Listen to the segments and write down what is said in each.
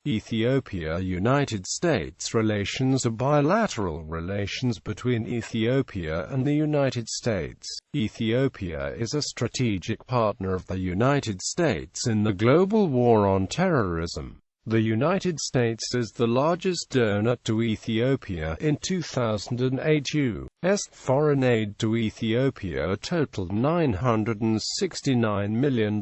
Ethiopia-United States relations are bilateral relations between Ethiopia and the United States. Ethiopia is a strategic partner of the United States in the global war on terrorism. The United States is the largest donor to Ethiopia. In 2008, U.S. foreign aid to Ethiopia totaled $969 million.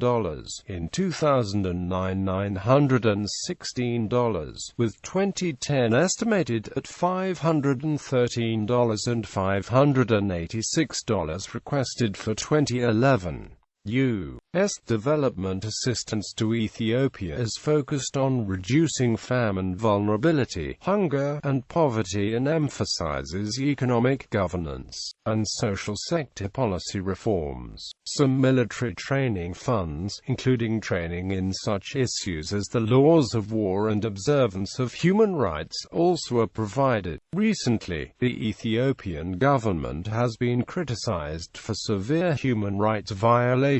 In 2009, $916, with 2010 estimated at $513 and $586 requested for 2011. U.S. development assistance to Ethiopia is focused on reducing famine vulnerability, hunger, and poverty, and emphasizes economic governance and social sector policy reforms. Some military training funds, including training in such issues as the laws of war and observance of human rights, also are provided. Recently, the Ethiopian government has been criticized for severe human rights violations.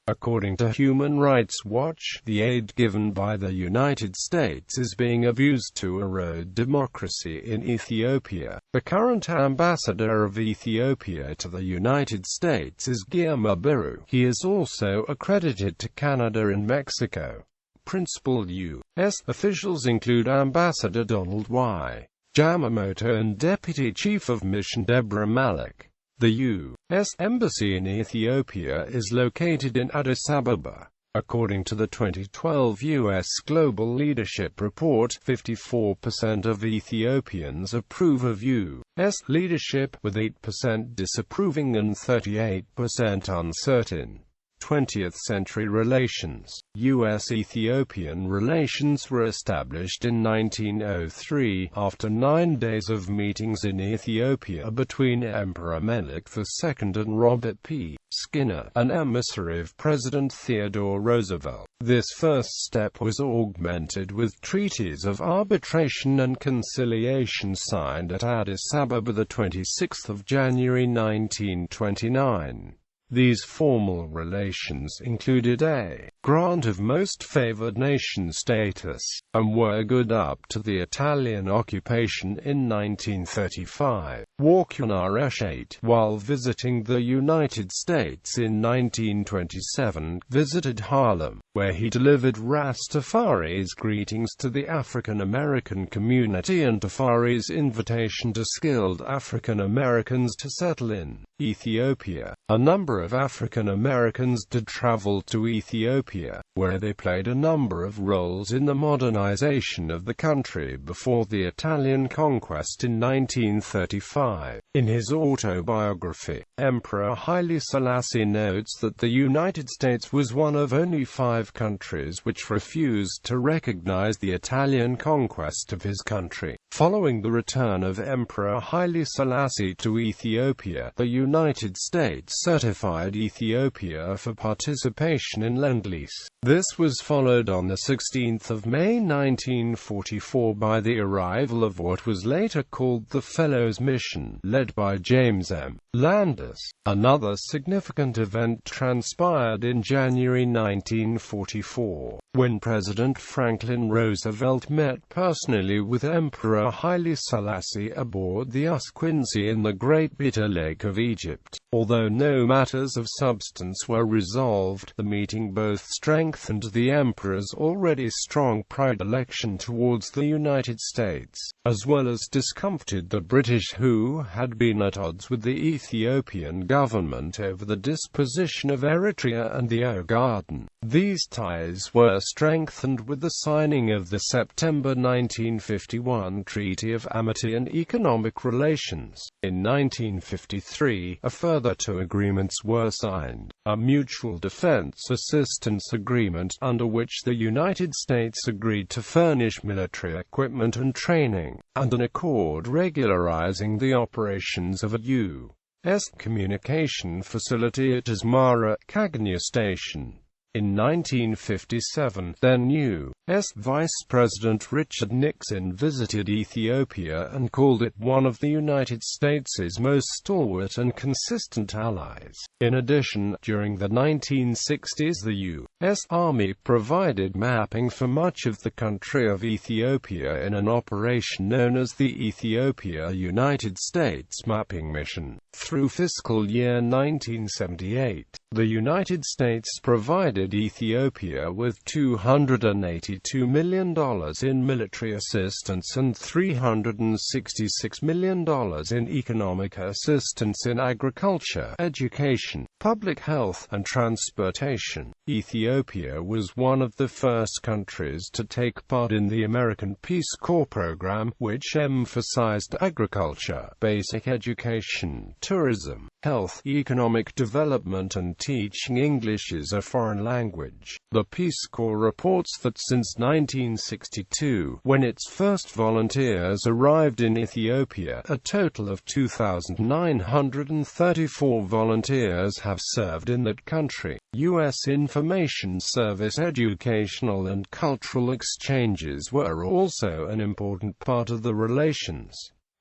According to Human Rights Watch, the aid given by the United States is being abused to erode democracy in Ethiopia. The current ambassador of Ethiopia to the United States is Guillermo Biru. He is also accredited to Canada and Mexico. Principal U.S. officials include Ambassador Donald Y. Yamamoto and Deputy Chief of Mission Deborah Malik. The U.S. Embassy in Ethiopia is located in Addis Ababa. According to the 2012 U.S. Global Leadership Report, 54% of Ethiopians approve of U.S. leadership, with 8% disapproving and 38% uncertain. 20th-century relations. U.S.-Ethiopian relations were established in 1903, after 9 days of meetings in Ethiopia between Emperor Menelik II and Robert P. Skinner, an emissary of President Theodore Roosevelt. This first step was augmented with treaties of arbitration and conciliation signed at Addis Ababa 26 January 1929. These formal relations included a grant of most favored nation status, and were good up to the Italian occupation in 1935. Walker-Naresh, while visiting the United States in 1927, visited Harlem, where he delivered Rastafari's greetings to the African American community and Tafari's invitation to skilled African Americans to settle in Ethiopia. A number of African Americans did travel to Ethiopia, where they played a number of roles in the modernization of the country before the Italian conquest in 1935. In his autobiography, Emperor Haile Selassie notes that the United States was one of only 5 countries which refused to recognize the Italian conquest of his country. Following the return of Emperor Haile Selassie to Ethiopia, the United States certified Ethiopia for participation in Lend-Lease. This was followed on 16 May 1944 by the arrival of what was later called the Fellows Mission, led by James M. Landis. Another significant event transpired in January 1944, when President Franklin Roosevelt met personally with Emperor Haile Selassie aboard the Quincy in the Great Bitter Lake of Egypt. Although no matters of substance were resolved, the meeting both strengthened the emperor's already strong predilection towards the United States, as well as discomfited the British, who had been at odds with the Ethiopian government over the disposition of Eritrea and the Ogaden. These ties were strengthened with the signing of the September 1951 Treaty of Amity and Economic Relations. In 1953, a further 2 agreements were signed: a mutual defense assistance agreement, under which the United States agreed to furnish military equipment and training, and an accord regularizing the operations of a U.S. communication facility at Asmara, Kagnya Station. In 1957, then U.S. Vice President Richard Nixon visited Ethiopia and called it one of the United States' most stalwart and consistent allies. In addition, during the 1960s the U.S. Army provided mapping for much of the country of Ethiopia in an operation known as the Ethiopia-United States Mapping Mission. Through fiscal year 1978, the United States provided Ethiopia with $282 million in military assistance and $366 million in economic assistance in agriculture, education, public health, and transportation. Ethiopia was one of the first countries to take part in the American Peace Corps program, which emphasized agriculture, basic education, tourism, health, economic development, and teaching English as a foreign language. The Peace Corps reports that since 1962, when its first volunteers arrived in Ethiopia, a total of 2,934 volunteers have served in that country. U.S. Information Service educational and cultural exchanges were also an important part of the relations.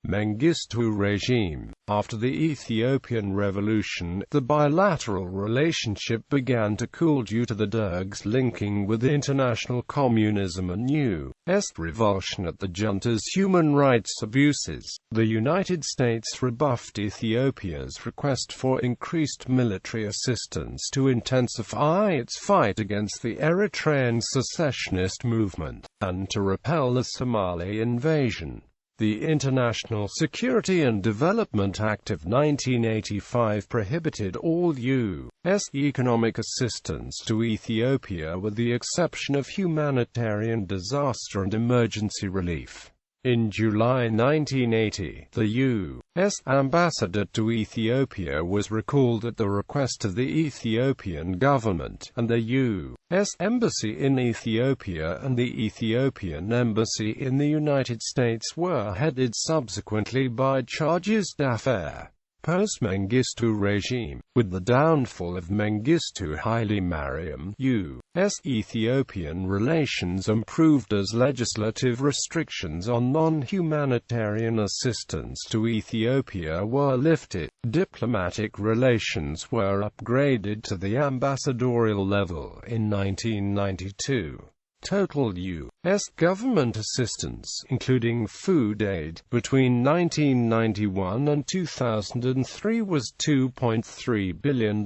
Mengistu regime. After the Ethiopian Revolution, the bilateral relationship began to cool due to the Derg's linking with international communism and U.S. revulsion at the junta's human rights abuses. The United States rebuffed Ethiopia's request for increased military assistance to intensify its fight against the Eritrean secessionist movement, and to repel the Somali invasion. The International Security and Development Act of 1985 prohibited all U.S. economic assistance to Ethiopia with the exception of humanitarian disaster and emergency relief. In July 1980, the U.S. ambassador to Ethiopia was recalled at the request of the Ethiopian government, and the U.S. Embassy in Ethiopia and the Ethiopian Embassy in the United States were headed subsequently by charges d'affaires. Post-Mengistu regime. With the downfall of Mengistu Haile Mariam, U.S.-Ethiopian relations improved as legislative restrictions on non-humanitarian assistance to Ethiopia were lifted. Diplomatic relations were upgraded to the ambassadorial level in 1992. Total U.S. government assistance, including food aid, between 1991 and 2003 was $2.3 billion.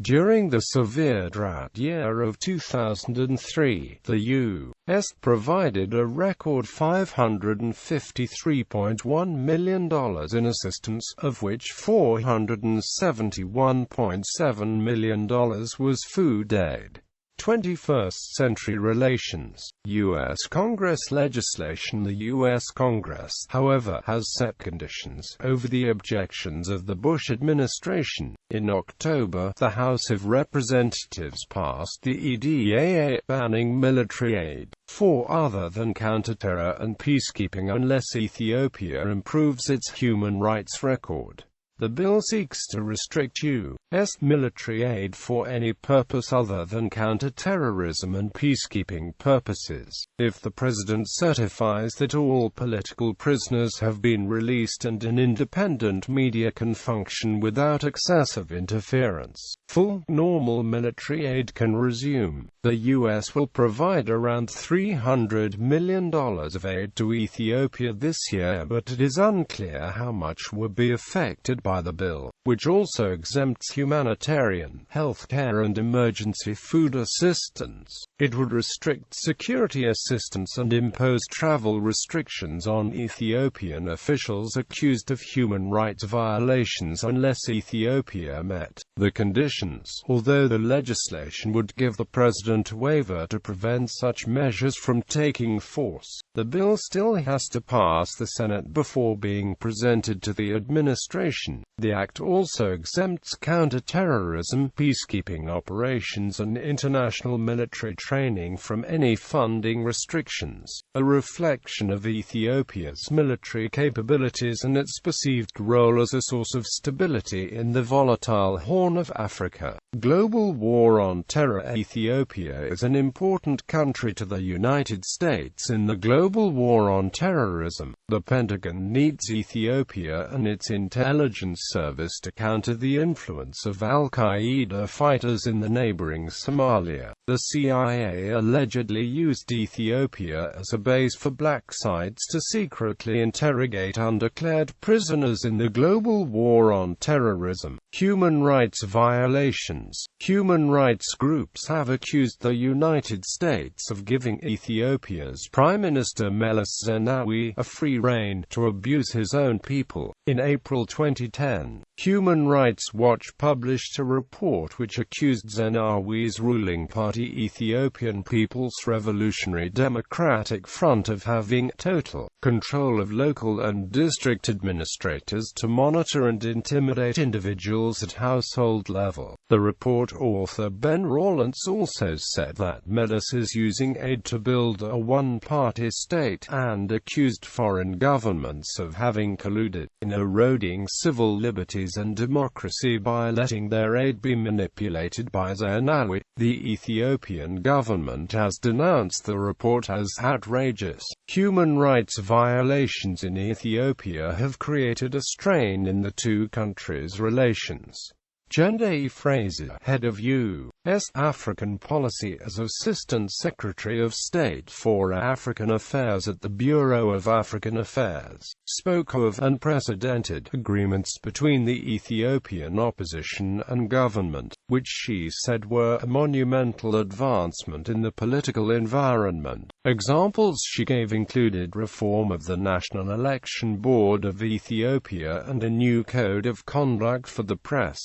During the severe drought year of 2003, the U.S. provided a record $553.1 million in assistance, of which $471.7 million was food aid. 21st Century Relations. U.S. Congress legislation. The U.S. Congress, however, has set conditions over the objections of the Bush administration. In October, the House of Representatives passed the EDA banning military aid for other than counterterror and peacekeeping unless Ethiopia improves its human rights record. The bill seeks to restrict U.S. military aid for any purpose other than counter-terrorism and peacekeeping purposes. If the president certifies that all political prisoners have been released and an independent media can function without excessive interference, full, normal military aid can resume. The U.S. will provide around $300 million of aid to Ethiopia this year, but it is unclear how much will be affected by the bill, which also exempts humanitarian, health care and emergency food assistance. It would restrict security assistance and impose travel restrictions on Ethiopian officials accused of human rights violations unless Ethiopia met the conditions. Although the legislation would give the president a waiver to prevent such measures from taking force, the bill still has to pass the Senate before being presented to the administration. The act also exempts counter-terrorism, peacekeeping operations and international military training from any funding restrictions, a reflection of Ethiopia's military capabilities and its perceived role as a source of stability in the volatile Horn of Africa. Global War on Terror. Ethiopia is an important country to the United States in the global war on terrorism. The Pentagon needs Ethiopia and its intelligence service to counter the influence of al-Qaeda fighters in the neighboring Somalia. The CIA allegedly used Ethiopia as a base for black sites to secretly interrogate undeclared prisoners in the global war on terrorism. Human rights violations. Human rights groups have accused the United States of giving Ethiopia's Prime Minister Meles Zenawi a free rein to abuse his own people. In April 2010, Human Rights Watch published a report which accused Zenawi's ruling party Ethiopian People's Revolutionary Democratic Front of having total control of local and district administrators to monitor and intimidate individuals at household level. The report author Ben Rawlins also said that Meles is using aid to build a one-party state, and accused foreign governments of having colluded in eroding civil liberties and democracy by letting their aid be manipulated by Zenawi. The Ethiopian government has denounced the report as outrageous. Human rights violations in Ethiopia have created a strain in the two countries' relations. Jende Fraser, head of U.S. African Policy as Assistant Secretary of State for African Affairs at the Bureau of African Affairs, spoke of unprecedented agreements between the Ethiopian opposition and government, which she said were a monumental advancement in the political environment. Examples she gave included reform of the National Election Board of Ethiopia and a new code of conduct for the press.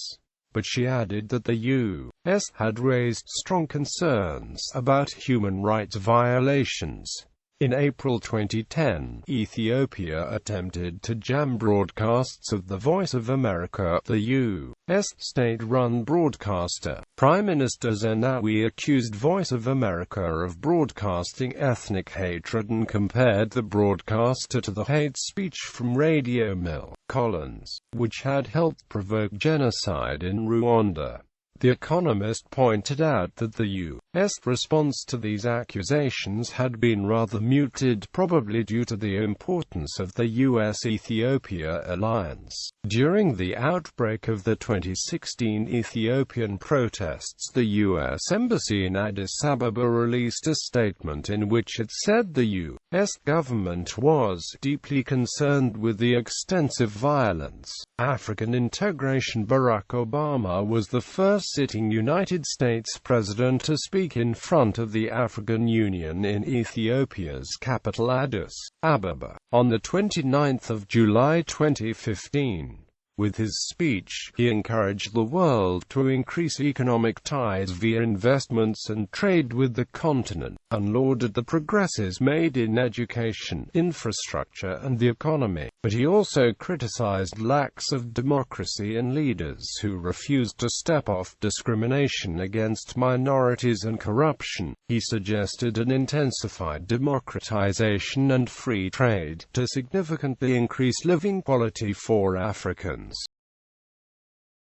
But she added that the U.S. had raised strong concerns about human rights violations. In April 2010, Ethiopia attempted to jam broadcasts of the Voice of America, the U.S. state-run broadcaster. Prime Minister Zenawi accused Voice of America of broadcasting ethnic hatred and compared the broadcaster to the hate speech from Radio Mill Collins, which had helped provoke genocide in Rwanda. The Economist pointed out that the U.S. response to these accusations had been rather muted, probably due to the importance of the U.S.-Ethiopia alliance. During the outbreak of the 2016 Ethiopian protests, the U.S. Embassy in Addis Ababa released a statement in which it said the U.S. government was deeply concerned with the extensive violence. African integration. Barack Obama was the first sitting United States president to speak in front of the African Union in Ethiopia's capital Addis Ababa, on the 29th of July 2015. With his speech, he encouraged the world to increase economic ties via investments and trade with the continent, and lauded the progresses made in education, infrastructure and the economy. But he also criticized lacks of democracy and leaders who refused to step off discrimination against minorities and corruption. He suggested an intensified democratization and free trade to significantly increase living quality for Africans.